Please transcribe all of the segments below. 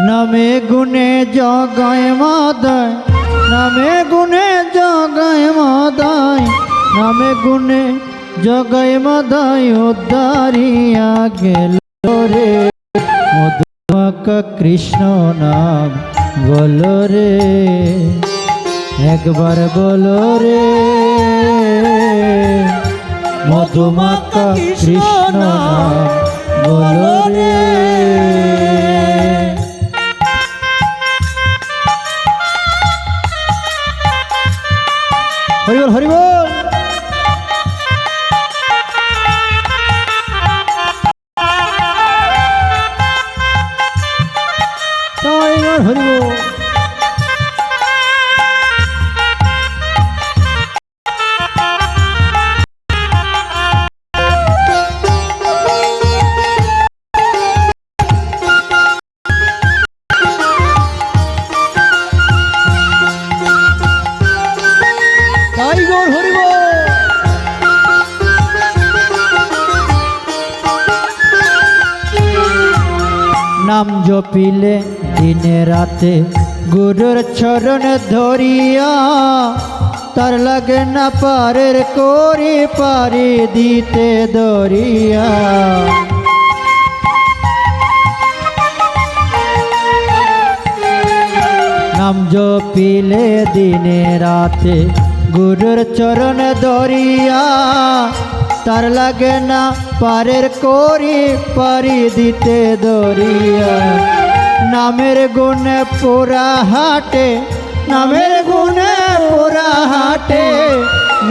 নামে গুণে জগায় মাদায়, নামে গুণে জগায় মাদায়, নামে গুণে জগায় মাদায় উদ্ধারিয়া গেল রে। মধুমাখা কৃষ্ণ নাম বলো রে, একবার বলো রে। মধুমাখা কৃষ্ণ নাম বলো রে। হরি বল হরি বল। হরি বল। নাম জপিলে দিনে রাতে গুরুর চরণ ধরিয়া, তার লাগে না পারের করি পারি দিতে দরিয়া। নাম জপিলে দিনে রাতে গুরুর চরণ ধরিয়া, তার লাগে না পারের করি পারি দিতে দরিয়া। নামের গুণে পুরা হাটে, নামের গুণে পুরা হাটে,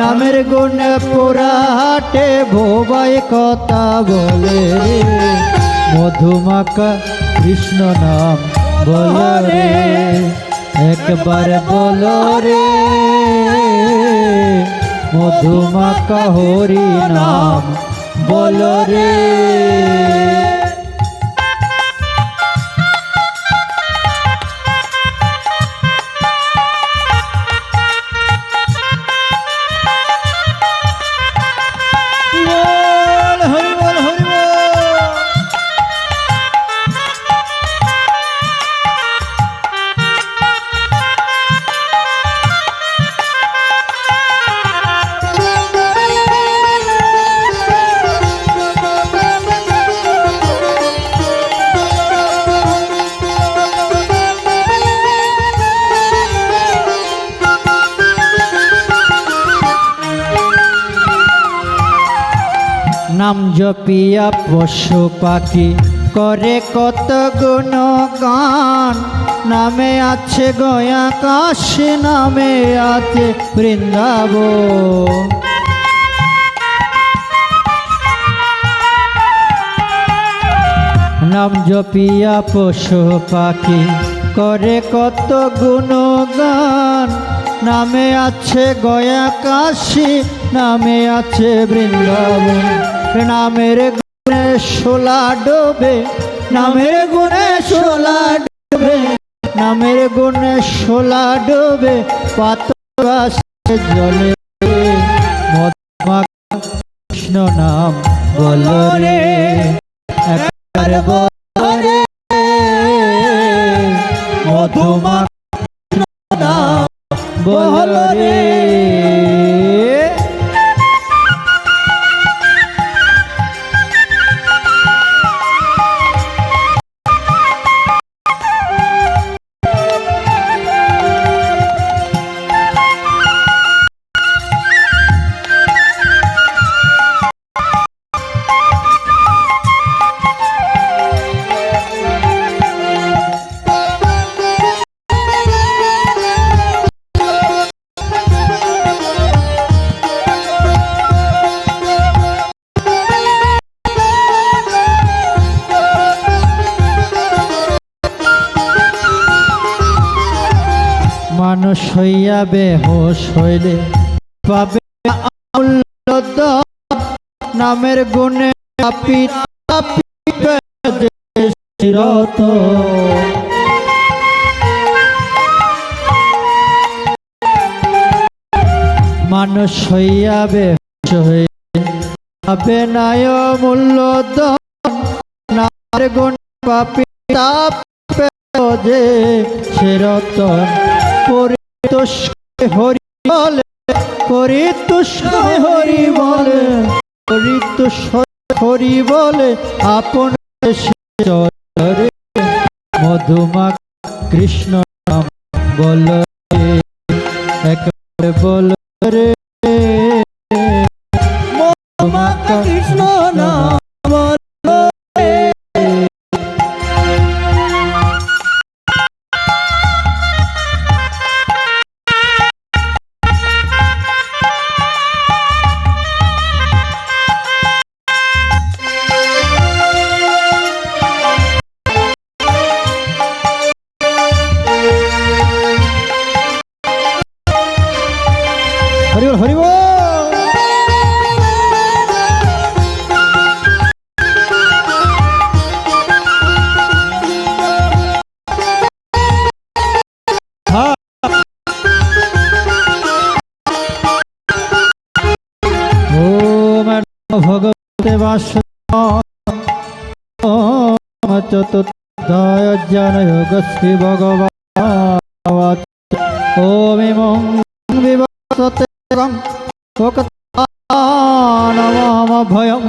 নামের গুণে পুরা হাটে ভোবাই কথা বলে রে। মধুমাখা কৃষ্ণ নাম বলো রে, একবার বলো রে। মধুমাখা হরি নাম বলো রে। নাম জপিয়া পশু পাখি করে কত গুণগান, নামে আছে গয়া কাশী, নামে আছে বৃন্দাবন। নাম জপিয়া পশু পাখি করে কত গুণগান, নামে আছে গয়া কাশী, নামে আছে বৃন্দাবন। নামের গুণে শোলা ডোবে, নামের গুণে শোলা ডোবে, নামের গুণে শোলা ডোবে পাতলা জলে। মধুমাখা কৃষ্ণ নাম বলো রে, একবার বলো রে। মধুমাখা কৃষ্ণ নাম বলো রে। মানুষ হইয়া বেহোশ হইলে পাবে আমূল্য দান, নামের গুণে পাপী তাপিবে চিরতন। মানুষ হইয়া বেহোশ হইলে পাবে না অমূল্য দান, নামের গুণে পাপী তাপিবে যে সে রতন পরিতোষে হরি বলে পরিতোষে হরি বলে পরিতোষ হরি বলে আপন চরে মধুমা কৃষ্ণ নাম বল একবারে বল রে মধুমা কৃষ্ণ নাম বল হরি বল হরি বল ওম নমো ভগবতে বাসুদেবায় চতুর্ধায় জ্ঞানযোগশ্রী ভগবান ওম ইমং বিভাসতে নমঃ ভয়ং